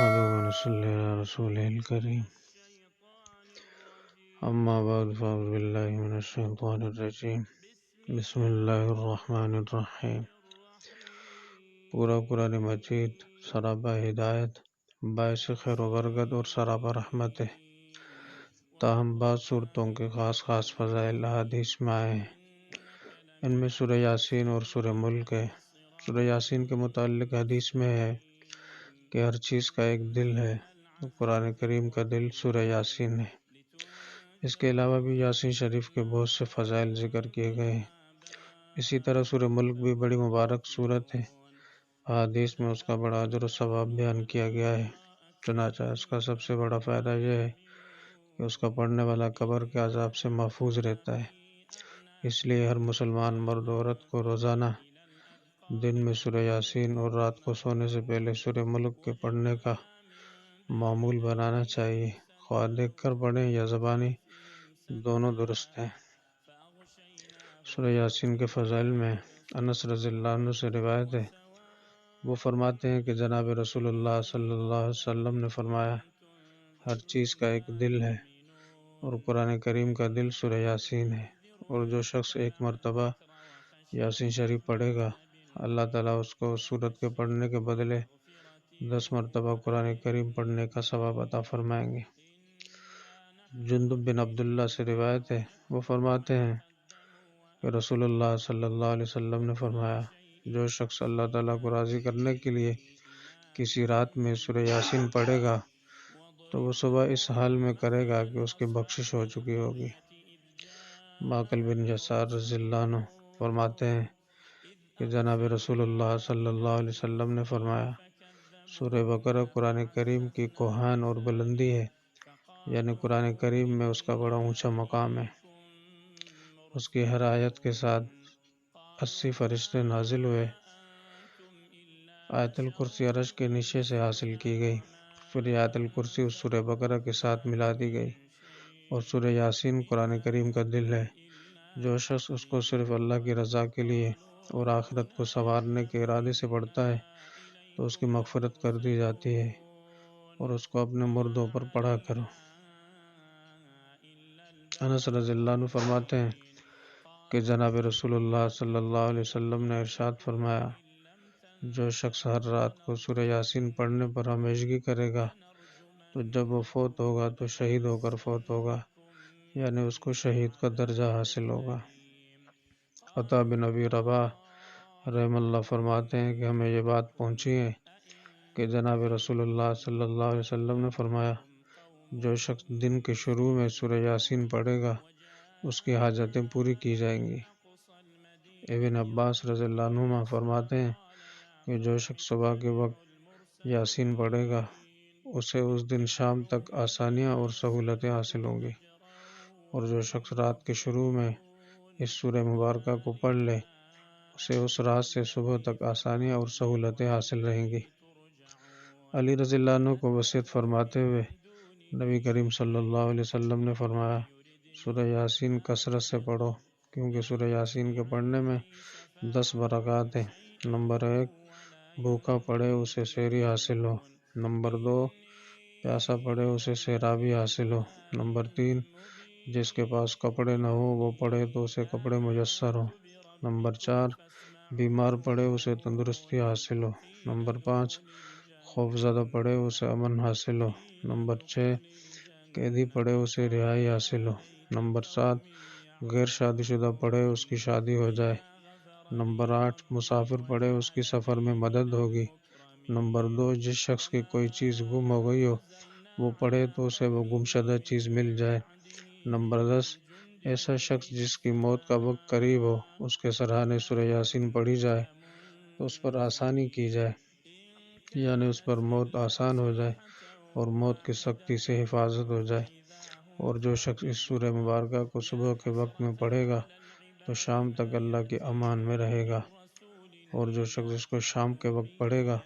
نحمده ونصلي على رسوله الكريم أما بعد فأعوذ بالله من الشيطان الرجيم بسم اللہ الرحمن الرحیم۔ پورا قرآن مجید سراپا ہدایت، باعث خیر و برکت اور سراپا رحمت ہے، تاہم بعض صورتوں کے خاص فضائل احادیث میں آئے ہیں۔ ان میں سورہ یاسین اور سورہ ملک ہے۔ سورہ یاسین کے متعلق حدیث میں ہے کہ ہر چیز کا ایک دل ہے، قرآن کریم کا دل سورہ یاسین ہے۔ اس کے علاوہ بھی یاسین شریف کے بہت سے فضائل ذکر کیے گئے ہیں۔ اسی طرح سورہ ملک بھی بڑی مبارک سورت ہے۔ احادیث میں اس کا بڑا اجر و ثواب بیان کیا گیا ہے۔ چنانچہ اس کا سب سے بڑا فائدہ یہ ہے کہ اس کا پڑھنے والا قبر کے عذاب سے محفوظ رہتا ہے۔ اس لیے ہر مسلمان مرد و عورت کو روزانہ دن میں سورہ یاسین اور رات کو سونے سے پہلے سورہ ملک کے پڑھنے کا معمول بنانا چاہیے، خواہ دیکھ کر پڑھیں یا زبانی، دونوں درست ہیں۔ سورہ یاسین کے فضائل میں انس رضی اللہ عنہ سے روایت ہے، وہ فرماتے ہیں کہ جناب رسول اللہ صلی اللہ علیہ وسلم نے فرمایا، ہر چیز کا ایک دل ہے اور قرآن کریم کا دل سورہ یاسین ہے، اور جو شخص ایک مرتبہ یاسین شریف پڑھے گا، اللہ تعالیٰ اس کو اس سورت کے پڑھنے کے بدلے 10 مرتبہ قرآن کریم پڑھنے کا ثواب عطا فرمائیں گے۔ جندب بن عبداللہ سے روایت ہے، وہ فرماتے ہیں کہ رسول اللہ صلی اللہ علیہ وسلم نے فرمایا، جو شخص اللہ تعالیٰ کو راضی کرنے کے لیے کسی رات میں سورہ یاسین پڑھے گا تو وہ صبح اس حال میں کرے گا کہ اس کی بخشش ہو چکی ہوگی۔ معقل بن یسار رضی اللہ عنہ فرماتے ہیں کہ جناب رسول اللہ صلی اللہ علیہ وسلم نے فرمایا، سورہ بقرہ قرآن کریم کی کوہان اور بلندی ہے، یعنی قرآن کریم میں اس کا بڑا اونچا مقام ہے۔ اس کی ہر آیت کے ساتھ 80 فرشتے نازل ہوئے۔ آیت الکرسی عرش کے نیچے سے حاصل کی گئی، پھر آیت الکرسی اس سورہ بقرہ کے ساتھ ملا دی گئی، اور سورہ یاسین قرآن کریم کا دل ہے۔ جو شخص اس کو صرف اللہ کی رضا کے لیے اور آخرت کو سنوارنے کے ارادے سے پڑھتا ہے تو اس کی مغفرت کر دی جاتی ہے، اور اس کو اپنے مردوں پر پڑھا کرو۔ انس رضی اللہ عنہ فرماتے ہیں کہ جناب رسول اللہ صلی اللہ علیہ وسلم نے ارشاد فرمایا، جو شخص ہر رات کو سورہ یاسین پڑھنے پر ہمیشگی کرے گا تو جب وہ فوت ہوگا تو شہید ہو کر فوت ہوگا، یعنی اس کو شہید کا درجہ حاصل ہوگا۔ عطا بن ابی رباح رحم اللہ فرماتے ہیں کہ ہمیں یہ بات پہنچی ہے کہ جناب رسول اللہ صلی اللہ علیہ وسلم نے فرمایا، جو شخص دن کے شروع میں سورہ یاسین پڑھے گا اس کی حاجتیں پوری کی جائیں گی۔ ابن عباس رضی اللہ عنہما فرماتے ہیں کہ جو شخص صبح کے وقت یاسین پڑھے گا اسے اس دن شام تک آسانیاں اور سہولتیں حاصل ہوں گی، اور جو شخص رات کے شروع میں اس سورہ مبارکہ کو پڑھ لے اسے اس رات سے صبح تک آسانیاں اور سہولتیں حاصل رہیں گی۔ علی رضی اللہ عنہ کو وصیت فرماتے ہوئے نبی کریم صلی اللہ علیہ وسلم نے فرمایا، سورہ یاسین کثرت سے پڑھو، کیونکہ سورہ یاسین کے پڑھنے میں 10 برکات ہیں۔ نمبر 1، بھوکا پڑھے اسے سحری حاصل ہو۔ نمبر 2، پیاسا پڑھے اسے سیرابی حاصل ہو۔ نمبر 3، جس کے پاس کپڑے نہ ہو وہ پڑھے تو اسے کپڑے میسر ہو۔ نمبر 4، بیمار پڑھے اسے تندرستی حاصل ہو۔ نمبر 5، خوف زدہ پڑھے اسے امن حاصل ہو۔ نمبر 6، قیدی پڑھے اسے رہائی حاصل ہو۔ نمبر 7، غیر شادی شدہ پڑھے اس کی شادی ہو جائے۔ نمبر 8، مسافر پڑھے اس کی سفر میں مدد ہوگی۔ نمبر 2، جس شخص کی کوئی چیز گم ہو گئی ہو وہ پڑھے تو اسے وہ گمشدہ چیز مل جائے۔ نمبر 10، ایسا شخص جس کی موت کا وقت قریب ہو اس کے سرہانے سورہ یاسین پڑھی جائے تو اس پر آسانی کی جائے، یعنی اس پر موت آسان ہو جائے اور موت کی سختی سے حفاظت ہو جائے۔ اور جو شخص اس سورہ مبارکہ کو صبح کے وقت میں پڑھے گا تو شام تک اللہ کی امان میں رہے گا، اور جو شخص اس کو شام کے وقت پڑھے گا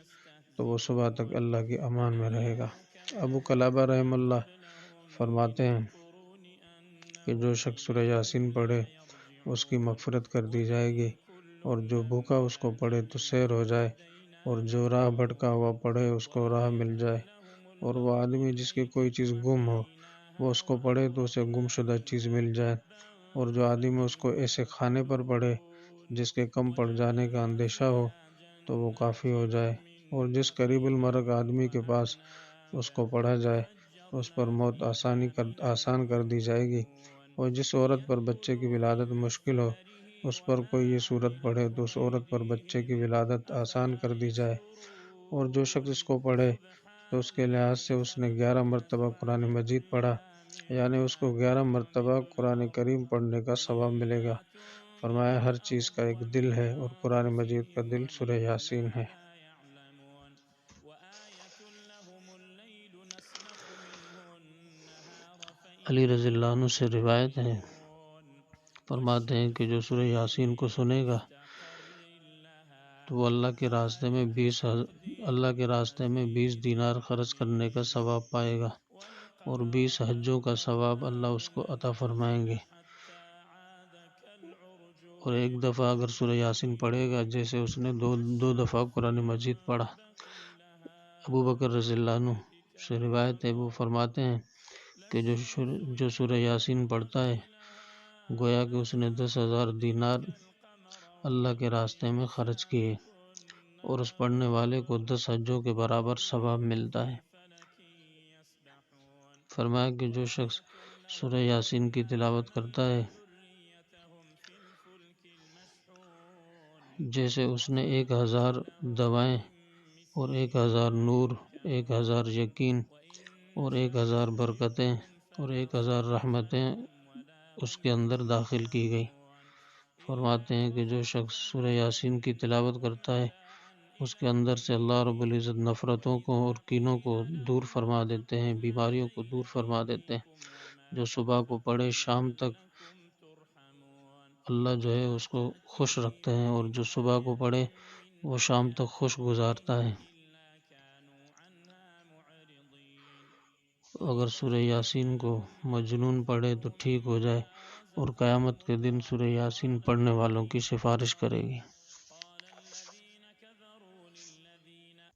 تو وہ صبح تک اللہ کی امان میں رہے گا۔ ابو قلابہ رحم اللہ فرماتے ہیں کہ جو شخص سورہ یاسین پڑھے اس کی مغفرت کر دی جائے گی، اور جو بھوکا اس کو پڑھے تو سیر ہو جائے، اور جو راہ بھٹکا ہوا پڑھے اس کو راہ مل جائے، اور وہ آدمی جس کی کوئی چیز گم ہو وہ اس کو پڑھے تو اسے گم شدہ چیز مل جائے، اور جو آدمی اس کو ایسے کھانے پر پڑھے جس کے کم پڑ جانے کا اندیشہ ہو تو وہ کافی ہو جائے، اور جس قریب المرگ آدمی کے پاس اس کو پڑھا جائے تو اس پر موت آسان کر دی جائے گی، اور جس عورت پر بچے کی ولادت مشکل ہو اس پر کوئی یہ صورت پڑھے تو اس عورت پر بچے کی ولادت آسان کر دی جائے، اور جو شخص اس کو پڑھے تو اس کے لحاظ سے اس نے 11 مرتبہ قرآن مجید پڑھا، یعنی اس کو 11 مرتبہ قرآن کریم پڑھنے کا ثواب ملے گا۔ فرمایا ہر چیز کا ایک دل ہے اور قرآن مجید کا دل سورہ یاسین ہے۔ علی رضی اللہ عنہ سے روایت ہے، فرماتے ہیں کہ جو سورہ یاسین کو سنے گا تو وہ اللہ کے راستے میں 20 دینار خرچ کرنے کا ثواب پائے گا، اور 20 حجوں کا ثواب اللہ اس کو عطا فرمائیں گے، اور ایک دفعہ اگر سورہ یاسین پڑھے گا جیسے اس نے دو دفعہ قرآن مجید پڑھا۔ ابو بکر رضی اللہ عنہ سے روایت ہے، وہ فرماتے ہیں کہ جو سورہ یاسین پڑھتا ہے گویا کہ اس نے 10,000 دینار اللہ کے راستے میں خرچ کیے، اور اس پڑھنے والے کو 10 حجوں کے برابر ثواب ملتا ہے۔ فرمایا کہ جو شخص سورہ یاسین کی تلاوت کرتا ہے جیسے اس نے 1000 دوائیں اور 1000 نور، 1000 یقین اور 1000 برکتیں اور 1000 رحمتیں اس کے اندر داخل کی گئی۔ فرماتے ہیں کہ جو شخص سورہ یاسین کی تلاوت کرتا ہے اس کے اندر سے اللہ رب العزت نفرتوں کو اور کینوں کو دور فرما دیتے ہیں، بیماریوں کو دور فرما دیتے ہیں۔ جو صبح کو پڑھے شام تک اللہ جو ہے اس کو خوش رکھتے ہیں، اور جو صبح کو پڑھے وہ شام تک خوش گزارتا ہے۔ اگر سورہ یاسین کو مجنون پڑھے تو ٹھیک ہو جائے، اور قیامت کے دن سورہ یاسین پڑھنے والوں کی سفارش کرے گی۔